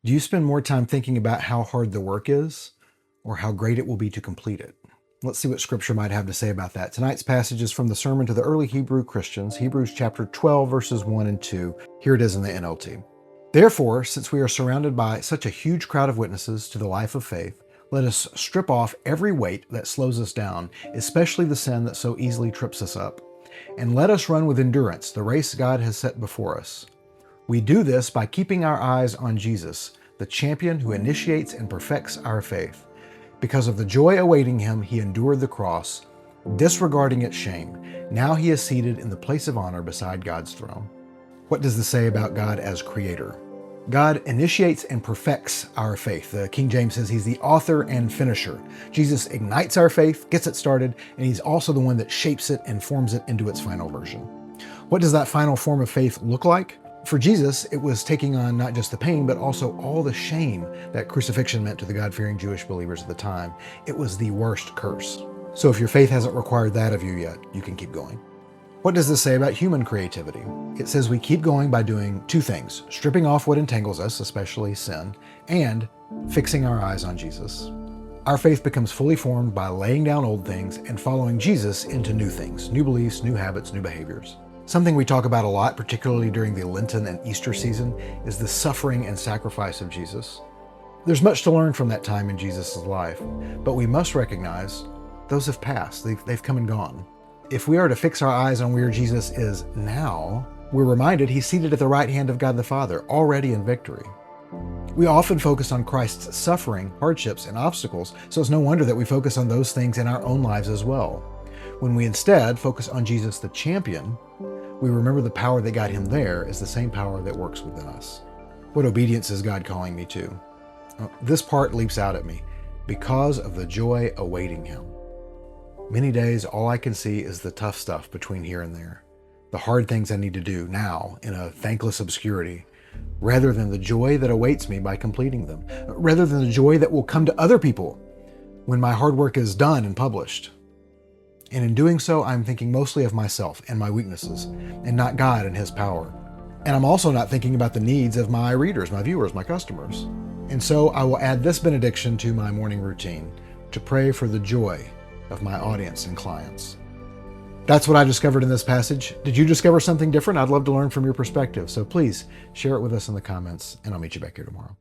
Do you spend more time thinking about how hard the work is or how great it will be to complete it? Let's see what Scripture might have to say about that. Tonight's passage is from the Sermon to the Early Hebrew Christians, Hebrews chapter 12, verses 1 and 2. Here it is in the NLT. Therefore, since we are surrounded by such a huge crowd of witnesses to the life of faith, let us strip off every weight that slows us down, especially the sin that so easily trips us up. And let us run with endurance the race God has set before us. We do this by keeping our eyes on Jesus, the champion who initiates and perfects our faith. Because of the joy awaiting him, he endured the cross, disregarding its shame. Now he is seated in the place of honor beside God's throne. What does this say about God as creator? God initiates and perfects our faith. The King James says he's the author and finisher. Jesus ignites our faith, gets it started, and he's also the one that shapes it and forms it into its final version. What does that final form of faith look like? For Jesus, it was taking on not just the pain, but also all the shame that crucifixion meant to the God-fearing Jewish believers at the time. It was the worst curse. So if your faith hasn't required that of you yet, you can keep going. What does this say about human creativity? It says we keep going by doing two things: stripping off what entangles us, especially sin, and fixing our eyes on Jesus. Our faith becomes fully formed by laying down old things and following Jesus into new things, new beliefs, new habits, new behaviors. Something we talk about a lot, particularly during the Lenten and Easter season, is the suffering and sacrifice of Jesus. There's much to learn from that time in Jesus' life, but we must recognize those have passed. They've come and gone. If we are to fix our eyes on where Jesus is now, we're reminded he's seated at the right hand of God the Father, already in victory. We often focus on Christ's suffering, hardships, and obstacles, so it's no wonder that we focus on those things in our own lives as well. When we instead focus on Jesus the champion, we remember the power that got him there is the same power that works within us. What obedience is God calling me to? Well, this part leaps out at me. Because of the joy awaiting him. Many days, all I can see is the tough stuff between here and there, the hard things I need to do now in a thankless obscurity, rather than the joy that awaits me by completing them, rather than the joy that will come to other people when my hard work is done and published. And in doing so, I'm thinking mostly of myself and my weaknesses, and not God and his power. And I'm also not thinking about the needs of my readers, my viewers, my customers. And so I will add this benediction to my morning routine, to pray for the joy of my audience and clients. That's what I discovered in this passage. Did you discover something different? I'd love to learn from your perspective. So please share it with us in the comments, and I'll meet you back here tomorrow.